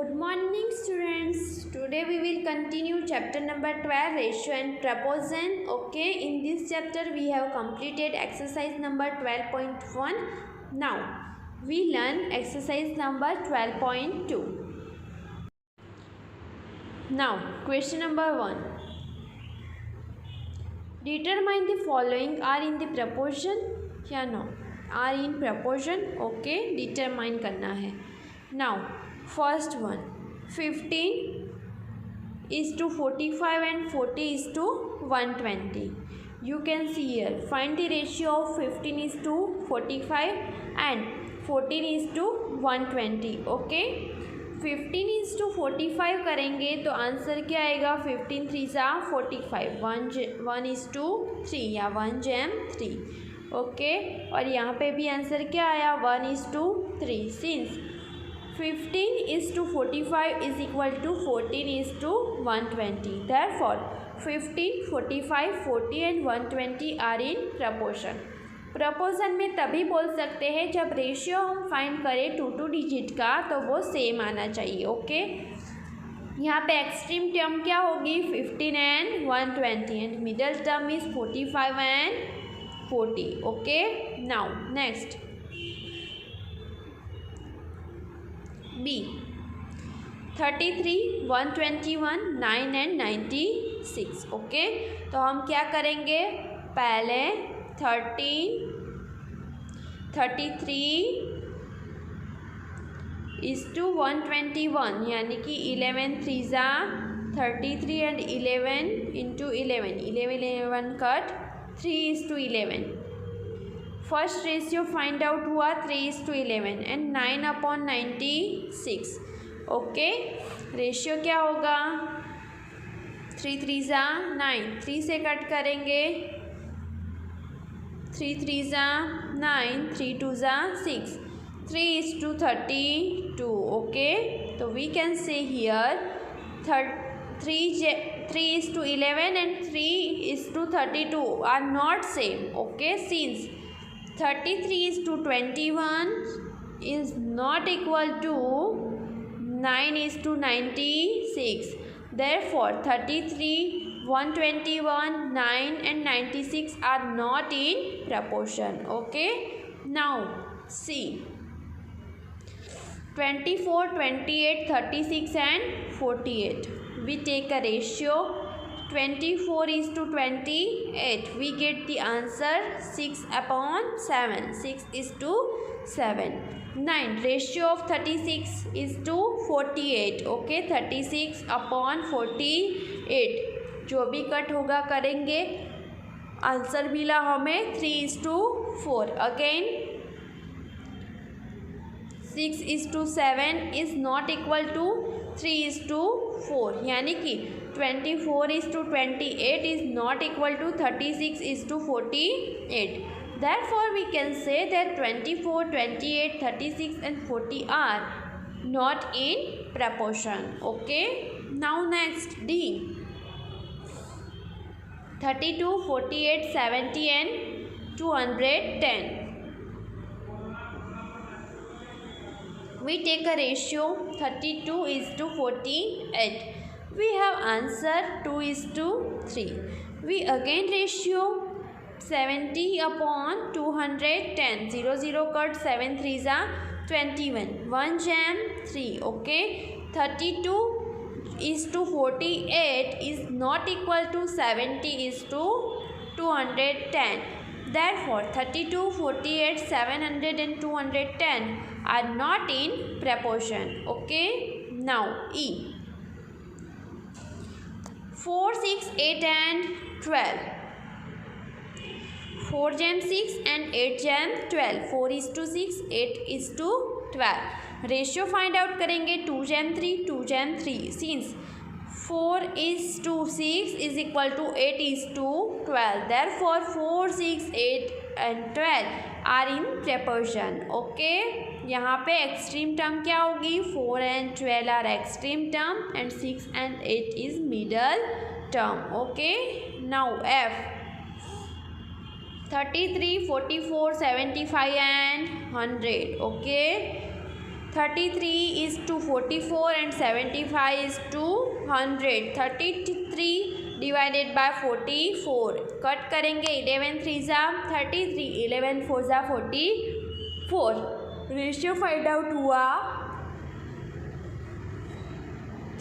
Good morning, students. Today we will continue chapter number 12, ratio and proportion. Okay, in this chapter we have completed exercise number 12.1. Now we learn exercise number 12.2. Now question number 1. Determine the following are in the proportion या no? Are in proportion. Okay, determine करना है. Now first one, 15 is to 45 and 40 is to 120. You can see here, find the ratio of 15 is to 45 and 14 is to 120. Okay, 15 is to 45 करेंगे तो answer क्या आएगा? 15 3 सा 45, 1 is to 3 या 1 jam 3. Okay, और यहाँ पे भी आंसर क्या आया? 1 is to 3. Since 15 is to 45 is equal to 14 is to 120. Therefore 15, 45, 40 and 120 are in proportion. Proportion में तभी बोल सकते हैं जब रेशियो हम फाइंड करें टू डिजिट का तो वो सेम आना चाहिए. ओके, यहाँ पे एक्सट्रीम टर्म क्या होगी? 15 and 120 and middle term is 45 and 40. Okay, now next B, 33, 121, 9 and 96. Okay, तो हम क्या करेंगे? पहले 33 इज टू 121 यानी कि 11 3 ज़ा 33 and 11 into 11 cut 3 is to 11. First ratio find out हुआ 3 is to 11 and 9 upon 96. Okay, ratio क्या होगा? 3 3 ज़ा 9, 3 से कट करेंगे 3 3 ज़ा 9, 3 2 ज़ा 6, 3 is to 32. ओके, तो we can say here 3 is to 11 and 3 is to 32 are not same. Okay, since 33 is to 21 is not equal to 9 is to 96. Therefore 33, 121, 9 and 96 are not in proportion. Okay, now see 24, 28, 36 and 48. We take a ratio 24 is to 28. We get the answer 6 upon 7. 6 is to 7. 9. Ratio of 36 is to 48. Okay, 36 upon 48. जो भी cut होगा करेंगे. Answer मिला हमें 3 is to 4. Again 6 is to 7 is not equal to 3 is to 4. यानी कि 24 is to 28 is not equal to 36 is to 48. Therefore we can say that 24, 28, 36 and 40 are not in proportion. Okay, now next D, 32, 48, 70 and 210. We take a ratio 32 is to 48. We have answer 2 is to 3. We again ratio 70 upon 210. 0 0 cut 7 3 ज़ा 21. 1 jam 3. Okay, 32 is to 48 is not equal to 70 is to 210. Therefore 32, 48, 700 and 210 are not in proportion. Okay, now E, 4, 6, 8 and 12. 4 jam 6 and 8 jam 12. 4 is to 6, 8 is to 12. Ratio find out करेंगे 2 jam 3, 2 jam 3. Since 4 is to 6 is equal to 8 is to 12. Therefore 4, 6, 8 and 12 are in proportion. Okay, यहाँ पे extreme term क्या होगी? 4 and 12 are extreme term and 6 and 8 is middle term. Okay, now F, 33, 44, 75 and 100. Okay, 33:44 and 75:100. 33 divided by 44 cut करेंगे 11 3 ज़ा 33 11 4 ज़ा 44 ratio find out हुआ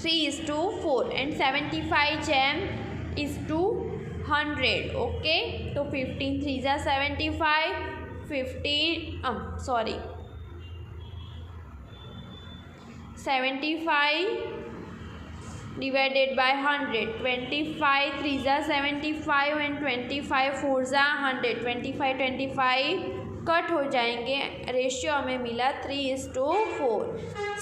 3:4 and 75:100. Okay तो 15 3 ज़ा 75 75 डिवाइडेड बाय 100. 25 3 ज़ा 75 एंड 25 4 ज़ा 100. 25 कट हो जाएंगे. रेशियो हमें मिला 3:4.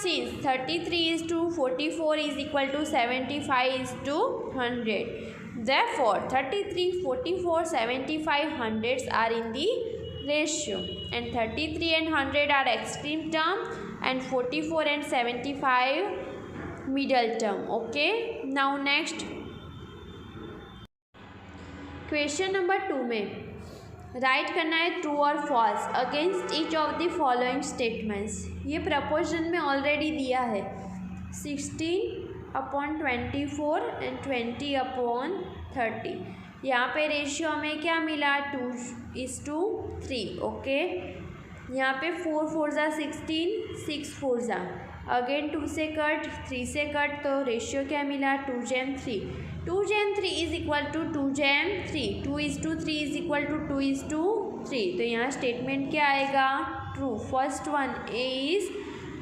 Since 33:44 is equal to 75:100. Therefore 33 44 75 hundreds are in the ratio and 33 and 100 are extreme term and 44 and 75 middle term. Okay, now next question number 2 में write करना है ट्रू और false against each of the following statements. ये प्रपोजन में already दिया है 16/24 and 20/30. यहाँ पे रेशियो हमें क्या मिला 2:3. ओके यहाँ पे 4 4 ज़ा 16 6 4 ज़ा अगेन 2 से कट 3 से कट तो रेशियो क्या मिला 2:3. 2:3 is equal to 2:3. 2:3 is equal to 2:3. तो यहाँ स्टेटमेंट क्या आएगा true. First one A is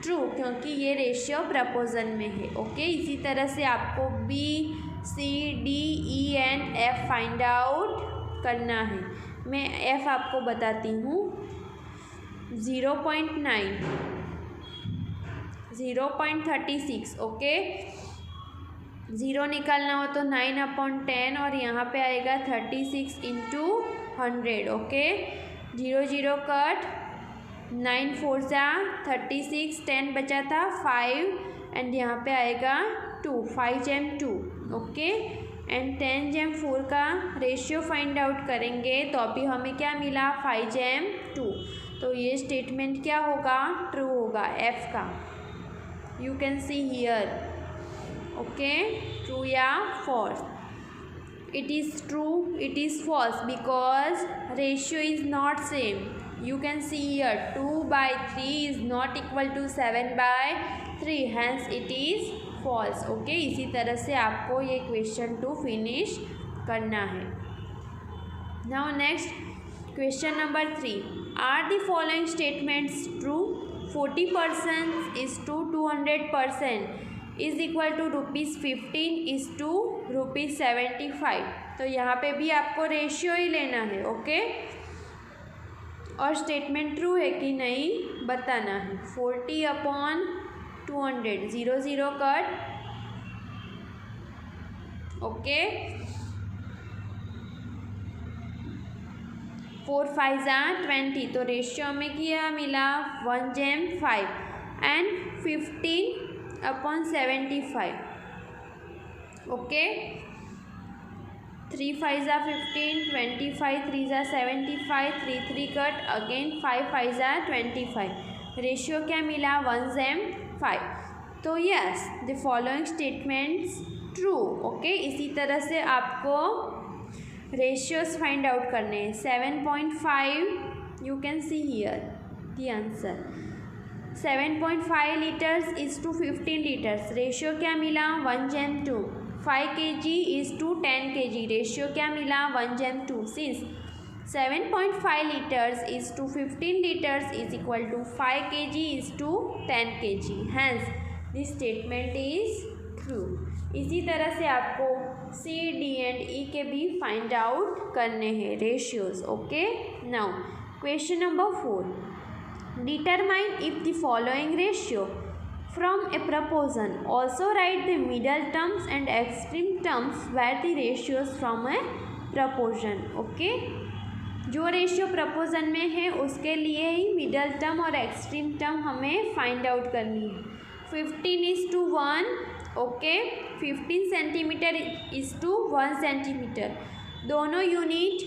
true क्योंकि ये रेशियो प्रपोजन में है. ओके इसी तरह से आपको B C D E and F find out करना है. मैं एफ आपको बताती हूँ 0.9 0.36. ओके 0 निकालना हो तो 9/10 और यहाँ पे आएगा 36 × 100. ओके 0 0 कट 9 4 ज़ा 36 10 बचा था 5 एंड यहाँ पे आएगा 2 5/2. ओके एंड 10/4 का रेशियो फाइंड आउट करेंगे तो अभी हमें क्या मिला 5/2. तो ये स्टेटमेंट क्या होगा ट्रू होगा एफ का. You can see here. Okay true या false. It is true it is false because ratio is not same. You can see here 2/3 is not equal to 7/3 hence it is false. Okay इसी तरह से आपको ये question 2 finish करना है. Now next question number 3. Are the following statements true. 40% is to 200% is equal to ₹15 is to ₹75. तो यहाँ पे भी आपको रेशियो ही लेना है. ओके और स्टेटमेंट ट्रू है कि नहीं बताना है. 40/200 0 0 कट. ओके 4 5 ज़ा 20 तो रेशियो में क्या मिला 1/5 एंड 15/75. ओके 3 5 ज़ा 15 25 3 ज़ा 75 3 3 कट अगेन 5 5 ज़ा 25 रेशियो क्या मिला 1/5. तो yes the following statements true. Okay इसी तरह से आपको रेशियोज फाइंड आउट करने हैं. 7.5 you can see here the answer. 7.5 litres is to 15 litres ratio क्या मिला 1/2. 5 kg is to 10 kg रेशियो क्या मिला 1/2. Since 7.5 litres is to 15 litres is equal to 5 kg is to 10 kg hence this statement is true. इसी तरह से आपको C D and ई के भी फाइंड आउट करने हैं ratios. Okay now question number 4. Determine if the following ratio from a proposition. Also write the middle terms and extreme terms where the ratios from a proposition. Okay जो ratio proportion में है उसके लिए ही middle term और extreme term हमें find out करनी है. 15:1. Okay 15 centimetre is to 1 centimetre. दोनों यूनिट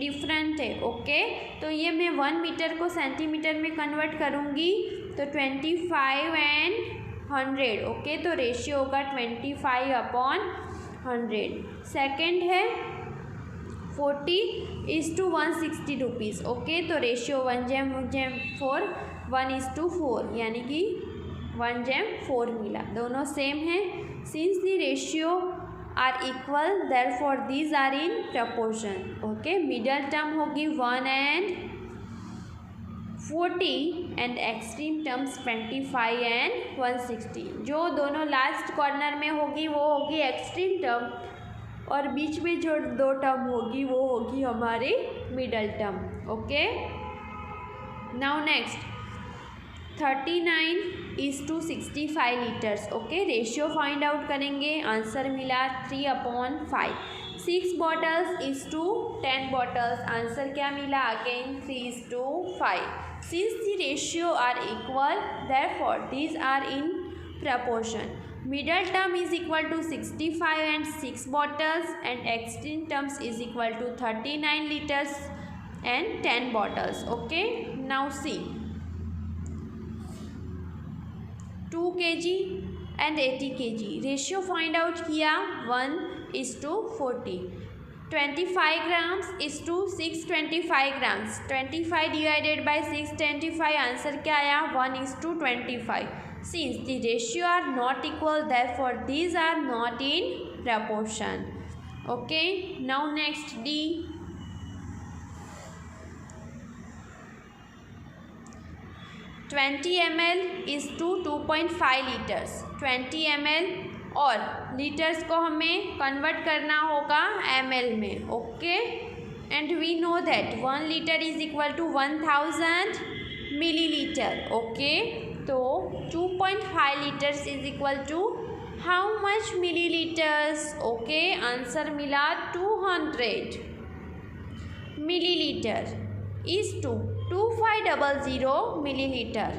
डिफरेंट है। ओके, तो ये मैं 1 मीटर को सेंटीमीटर में कन्वर्ट करूँगी तो 25 एंड 100। ओके, तो रेशियो होगा 25/100। सेकेंड है 40:160 रुपीज़। ओके, तो रेशियो 1/4 1:4 यानी कि 1/4 मिला। दोनों सेम है। Since the ratio are equal therefore these are in proportion. Okay, middle term होगी 1/40 एंड एक्सट्रीम टर्म्स 25 एंड 160। जो दोनों लास्ट कॉर्नर में होगी वो होगी एक्सट्रीम टर्म, और बीच में जो दो टर्म होगी वो होगी हमारी middle term. Okay, now next 39:65 litres. Okay, ratio find out करेंगे। आंसर मिला 3/5। 6 bottles is to 10 bottles. Answer क्या मिला? Again 3:5। Since the ratio are equal therefore these are in proportion. Middle term is equal to 65 and 6 bottles and extreme terms is equal to 39 liters and 10 bottles. Okay, now see 2 kg and 80 kg ratio find out किया 1:40। 25 grams is to 625 grams। 25 divided by 625 answer क्या आया? 1:25। Since the ratio are not equal, therefore these are not in proportion. Okay, now next D. 20 ml is to 2.5 liters। 20 ml और litres को हमें convert करना होगा ml में। Okay, and we know that 1 litre is equal to 1000 millilitre. Okay, तो 2.5 litres is equal to how much millilitres? Okay, answer मिला 200 millilitre is to 2500 millilitre.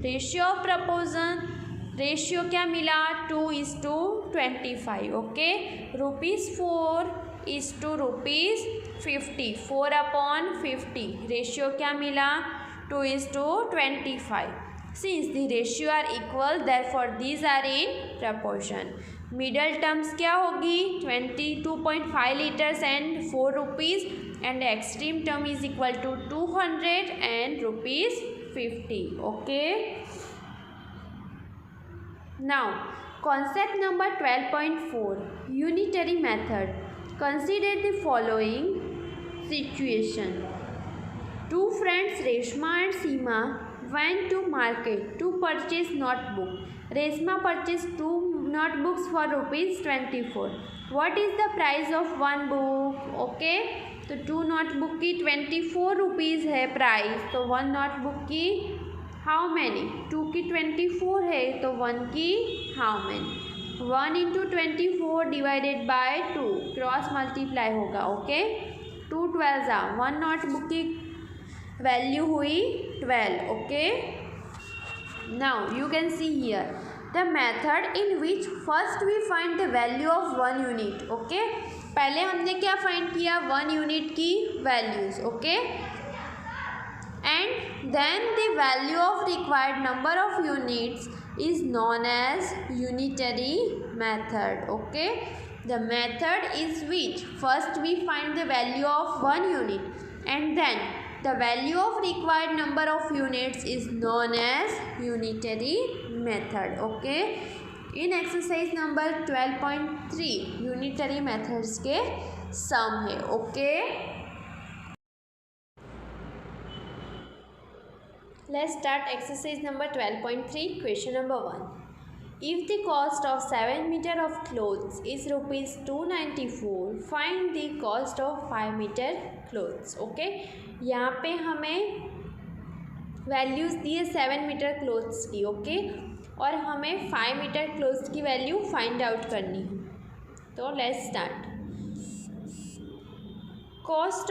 Ratio of proportion, ratio क्या मिला? 2:25। Okay, ₹4 is to ₹50। 4/50 ratio क्या मिला? 2:25। Since the ratio are equal, therefore these are in proportion. Middle terms क्या होगी? 22.5 litres and ₹4 and extreme term is equal to 200 and ₹50। Okay, now concept number 12.4 unitary method. Consider the following situation. Two friends Reshma and Seema went to market to purchase notebook. Reshma purchased 2 notebooks for ₹24. What is the price of one book? Okay, तो 2 notebook की 24 rupees है price, तो 1 notebook की how many? 2 की 24 है तो 1 की how many? 1 × 24 divided by 2 cross multiply होगा। ओके, 2 12 1 नोटबुक की वैल्यू हुई 12। Okay, now you can see here the method in which first we find the value of 1 unit. Okay, पहले हमने क्या फाइंड किया? 1 यूनिट की values. Okay, and then the value of required number of units is known as unitary method. Okay, the method is which first we find the value of 1 unit and then the value of required number of units is known as unitary method. Okay, in exercise number 12.3 unitary methods के सम है। Okay, let's start exercise number 12.3. Question number 1. If the cost of 7 meter of clothes is ₹294, find the cost of 5 meter clothes. Okay, यहाँ पे हमें values दिए 7 metre clothes की। Okay, और हमें 5 metre clothes की वैल्यू फाइंड आउट करनी है। तो let's start. Cost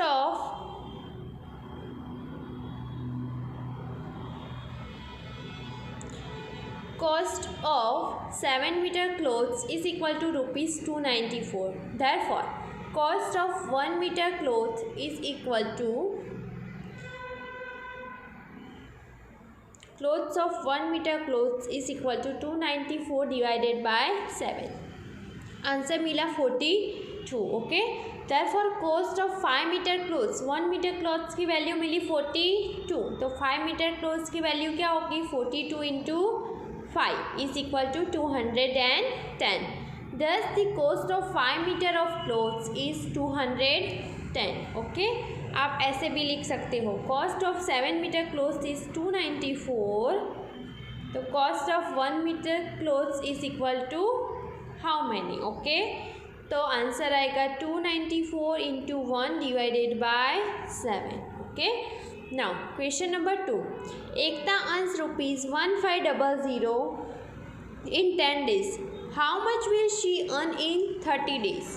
of 7 meter clothes is equal to ₹294. Therefore cost of 1 meter cloth is equal to clothes of 1 meter clothes is equal to 294 divided by 7. Answer मिला 42. Okay, therefore cost of 5 meter clothes, 1 meter clothes की value मिली 42, तो 5 meter clothes की value क्या होगी 42 into 5 is equal to 210. Thus the cost of 5 meter of clothes is 210. Okay, आप ऐसे भी लिख सकते हो cost of 7 meter clothes is 294, तो cost of 1 meter clothes is equal to how many? Okay, तो आंसर आएगा 294 into 1 divided by 7. Okay, now question number 2. Ekta earns ₹1500 in 10 days. How much will she earn in 30 days?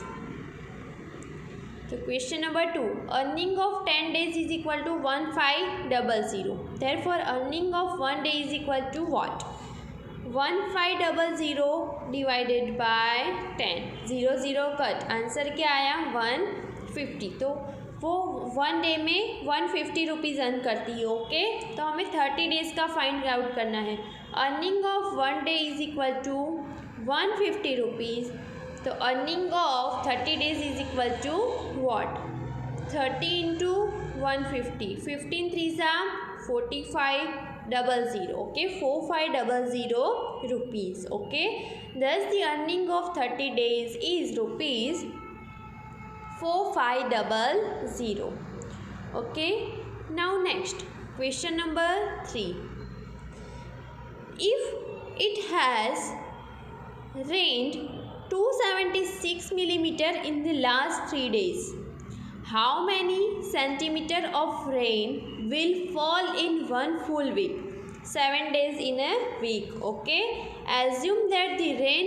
So question number 2. Earning of 10 days is equal to 1500. Therefore earning of 1 day is equal to what? 1500 divided by 10. 0 0 cut, answer क्या आया 150. तो वो 1 day में 150 rupees earn करती है. Okay, तो हमें 30 days का फाइंड आउट करना है. Earning of 1 day is equal to 150 rupees. तो earning of 30 days is equal to what? 30 into 150. 15 3 सा 4500. Okay, 4500 rupees. Okay, thus the earning of 30 days is rupees 4500. Okay, now next question number 3. If it has rained 276 millimeter in the last 3 days, how many centimeter of rain will fall in one full week? 7 days in a week. Okay, assume that the rain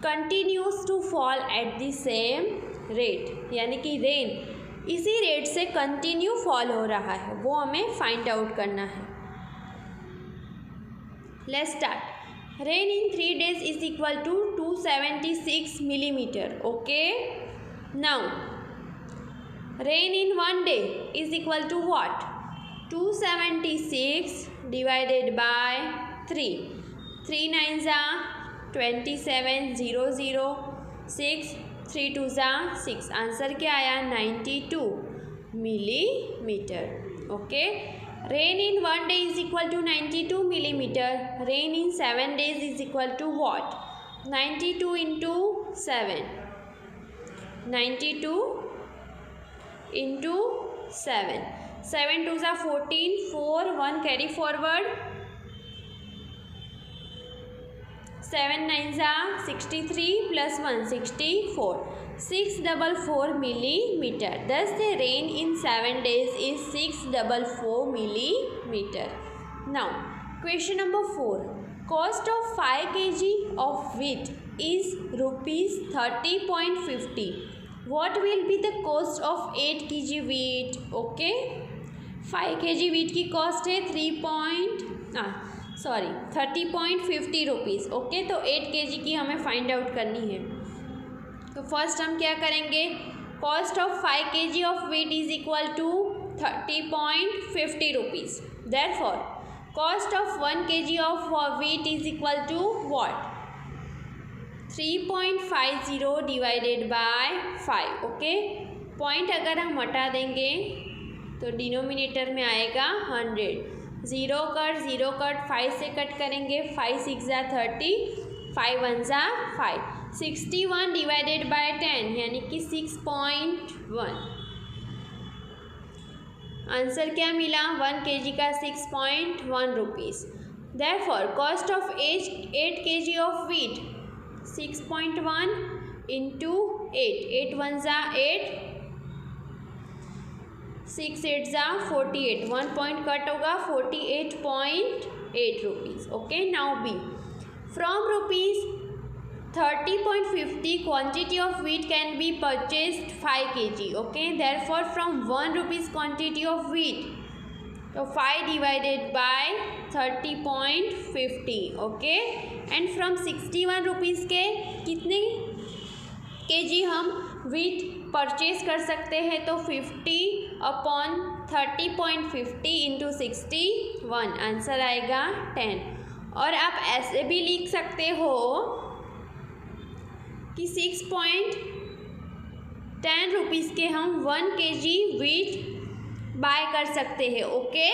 continues to fall at the same rate, यानी कि rain इसी rate से continue fall हो रहा है, वो हमें find out करना है. Let's start. Rain in 3 days is equal to 276 millimeter. Okay. Now, rain in 1 day is equal to what? 276 divided by 3. 3 9s are 27, 0 0, 6, 3 2s are 6. Answer क्या आया 92 millimeter. Okay. Rain in 1 day is equal to 92 millimeter. Rain in 7 days is equal to what? 92 into 7. 92 into 7. 7 2s are 14, 4, 1 carry forward. 7 9s are 63 plus 1 64. 644 millimeter. Thus the rain in 7 days is 644 millimeter. Now question number 4. Cost of 5 kg of wheat is rupees 30.50. What will be the cost of 8 kg wheat? Okay, 5 kg wheat की cost है 30.50 rupees. Okay, तो 8 kg की हमें find out करनी है. तो first हम क्या करेंगे? Cost of 5 kg of wheat is equal to 30.50 rupees. Therefore cost of 1 kg of wheat is equal to what? 3.50 divided by 5. Okay, point अगर हम हटा देंगे तो डिनोमिनेटर में आएगा 100. 0 कट 5 से कट करेंगे. 5 6 जा 30, 5 1 जा 5. 61 डिवाइडेड बाय 10 यानी कि 6.1. आंसर क्या मिला? 1 kg का 6.1 rupees. Therefore cost of 8 kg of wheat 6.1 into 8. 8 1 जा 8, 6 8 जा 48. 1 पॉइंट कट होगा 48.8 rupees. Okay, now B. From rupees 30.50 quantity of wheat can be purchased 5 kg. Okay, therefore from 1 rupees quantity of wheat, so 5 divided by 30.50. Okay, and from 61 rupees के कितने kg हम wheat purchase कर सकते हैं तो 50/30.50 into 61, answer आएगा 10। और आप ऐसे भी लिख सकते हो कि 6.10 रुपीज़ के हम 1 kg वीट बाय कर सकते हैं। ओके,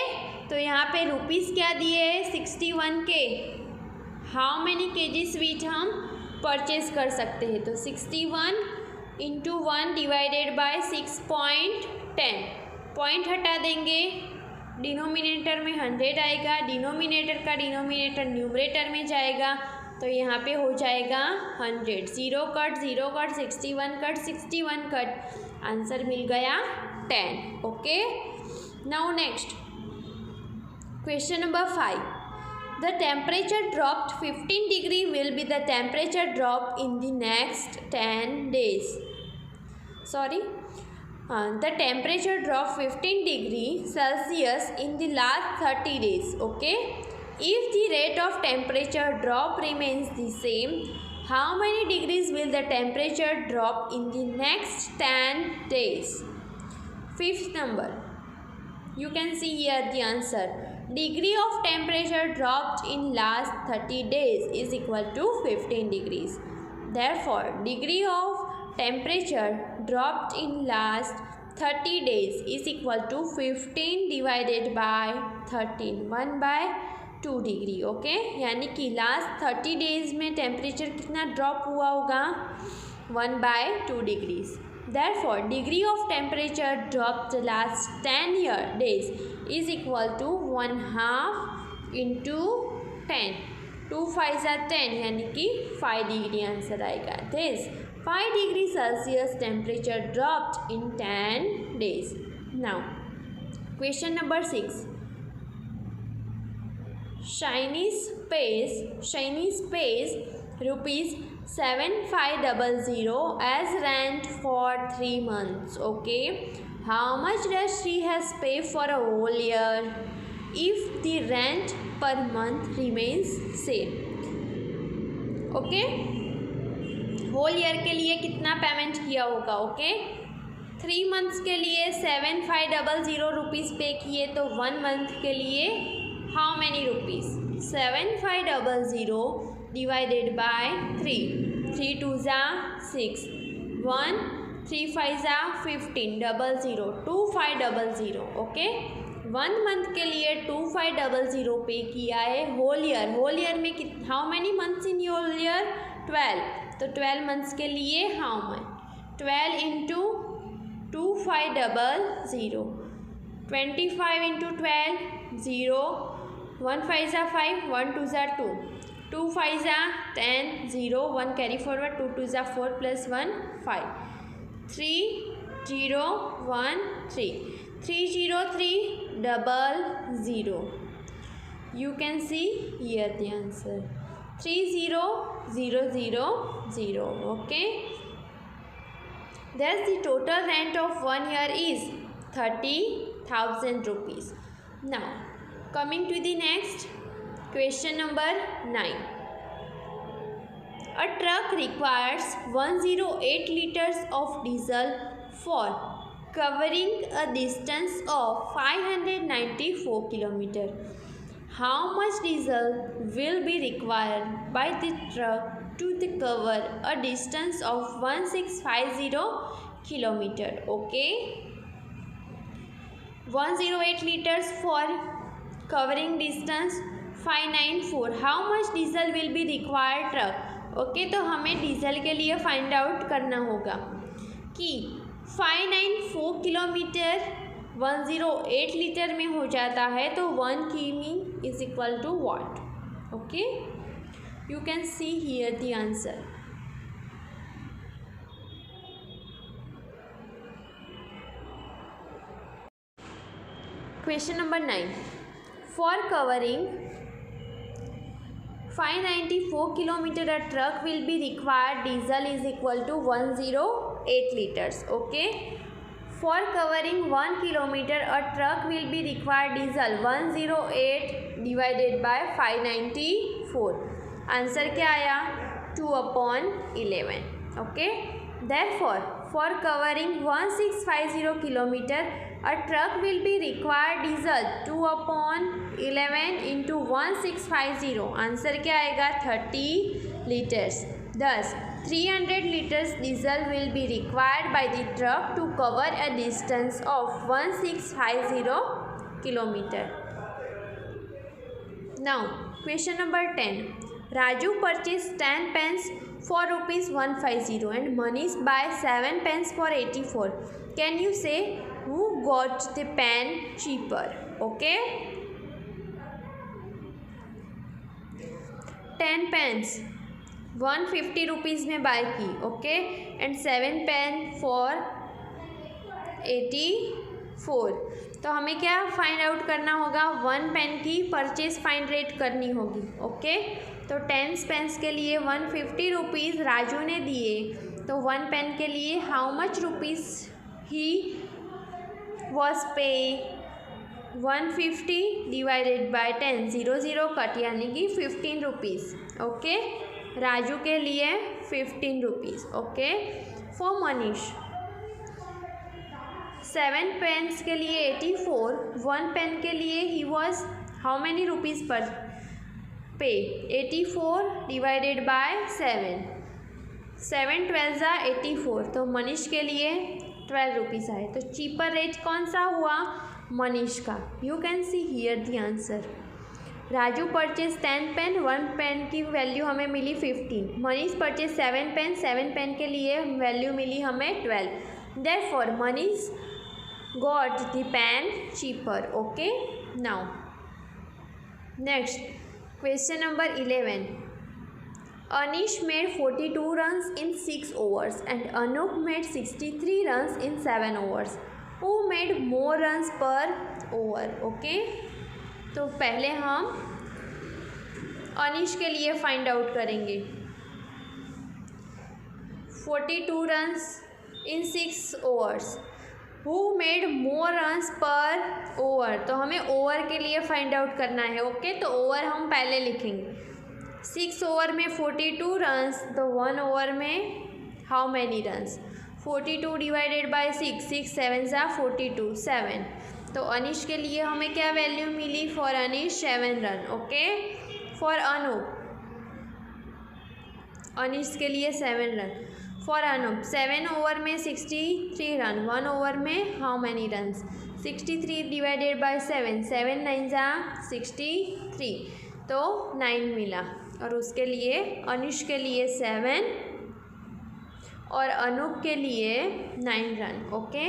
तो यहाँ पे रुपीज़ क्या दिए है 61 के, हाउ मैनी केजीज वीट हम परचेज कर सकते हैं, तो 61 इंटू 1 डिवाइडेड बाय 6.10, पॉइंट हटा देंगे, डिनोमिनेटर में 100 आएगा, डिनोमिनेटर का डिनोमिनेटर न्यूमरेटर में जाएगा, तो यहाँ पे हो जाएगा 100, 0 cut 0 cut 61 cut 61 cut, answer मिल गया 10। Okay, now next question number 5, the temperature dropped 15 degree will be the temperature drop in the next 10 days. The temperature dropped 15 degree Celsius in the last 30 days. Okay, if the rate of temperature drop remains the same, how many degrees will the temperature drop in the next 10 days? Fifth number, you can see here the answer. Degree of temperature dropped in last 30 days is equal to 15 degrees. Therefore, degree of temperature dropped in last 30 days is equal to 15 divided by 13, 1/2 degree. Okay, यानी कि last 30 days में temperature कितना drop हुआ होगा 1/2 degrees. Therefore, degree of temperature dropped last 10 days is equal to 1/2 into 10, 2 5 are 10, यानी कि 5 degree answer आएगा। This 5 degree Celsius temperature dropped in 10 days. Now, question number 6. Shiny space rupees 7500 as rent for 3 months. Okay, how much does she has paid for a whole year if the rent per month remains same? Okay, whole year के लिए कितना payment किया होगा? Okay, 3 months के लिए 7500 rupees पे किए, तो 1 मंथ के लिए how many rupees? 7500 divided by 3, 3 2 6, 1 3 5 15, 00 2500। Okay, 1 month के लिए 2500 पे किया है। होल ईयर में how many months in whole year? 12, तो 12 मंथ्स के लिए how much? 12 into 2500, 25 into 12, 0, 1 5 5, 1 2 2, 2 5 10, 0, 1 carry forward, 2 2 4 plus 1 5, 3 0 1 3, 30300. You can see here the answer 30000. Okay, thus the total rent of 1 year is 30,000 rupees. Now, coming to the next question number 9. A truck requires 108 liters of diesel for covering a distance of 594 km. How much diesel will be required by the truck to cover a distance of 1650 km? Okay, 108 liters for covering distance 594. How much diesel will be required truck? Okay, तो हमें diesel के लिए find out करना होगा कि 594 kilometre 108 litre में हो जाता है, तो 1 किमी is equal to what? Okay, you can see here the answer. Question number 9. For covering 594 kilometer, a truck will be required diesel is equal to 108 liters. Okay, for covering 1 kilometer, a truck will be required diesel 108 divided by 594. Answer क्या आया? 2/11. Okay, therefore for covering 1650 kilometer, a truck will be required diesel 2/11 into 1650. Answer क्या आएगा 30 liters. Thus 300 liters diesel will be required by the truck to cover a distance of 1650 kilometer. Now question number 10. Raju purchased 10 pens for rupees 150 and Manish buy 7 pens for 84. Can you say who got the pen cheaper? Okay, 10 pens 150 रुपीज़ में buy की. Okay, and 7 pen for 84. तो हमें क्या find out करना होगा, 1 pen की purchase find rate करनी होगी. ओके, तो 10 पेन्स के लिए 150 रुपीज़ राजू ने दिए, तो 1 पेन के लिए how much rupees he was पे. 150 डिवाइडेड बाय 10, 0 कट यानी कि 15 रुपीज़. ओके, राजू के लिए 15 rupees. Okay, for Manish 7 pens के लिए 84, 1 पेन के लिए ही वॉज हाउ मैनी रुपीज़ पर पे. 84 डिवाइडेड बाय 7, 7 12 84, तो मनीष के लिए 12 रुपीज़ आए. तो चीपर रेट कौन सा हुआ, मनीष का. You can see here the answer. Raju purchase 10 pen, 1 pen की वैल्यू हमें मिली 15. मनीष परचेज 7 पेन, 7 पेन के लिए वैल्यू मिली हमें 12. Therefore Manish got the pen cheaper. Okay, now next question number 11. Anish made 42 runs in 6 overs and Anup made 63 runs in 7 overs. Who made more runs per over? Okay, तो पहले हम अनिश के लिए find out करेंगे. 42 runs in 6 overs. Who made more runs पर over, तो हमें over के लिए फाइंड आउट करना है. ओके, तो ओवर हम पहले लिखेंगे. 6 ओवर में 42 रन्स, तो 1 ओवर में how many runs. 42 divided by 6, 6 7 ज़ा 42, 7. तो अनिश के लिए हमें क्या वैल्यू मिली, for Anish 7 run. Okay, for Anup, Anish के लिए 7 रन. फॉर अनूप 7 ओवर में 63 रन, 1 ओवर में how many runs. 63 divided by 7, 7 9 ज़ा 63, तो 9 मिला. और उसके लिए अनिश के लिए 7 और अनूप के लिए 9 run. Okay,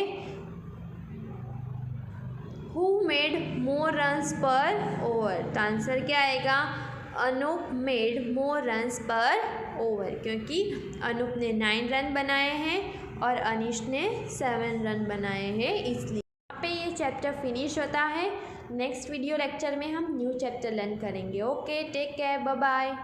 who made more runs पर ओवर, तो आंसर क्या आएगा, अनूप मेड मोर रन्स पर ओवर, क्योंकि अनूप ने 9 रन बनाए हैं और अनिश ने 7 रन बनाए हैं, इसलिए यहाँ पे ये चैप्टर फिनिश होता है. नेक्स्ट वीडियो लेक्चर में हम न्यू चैप्टर लर्न करेंगे. Okay, take care, bye bye.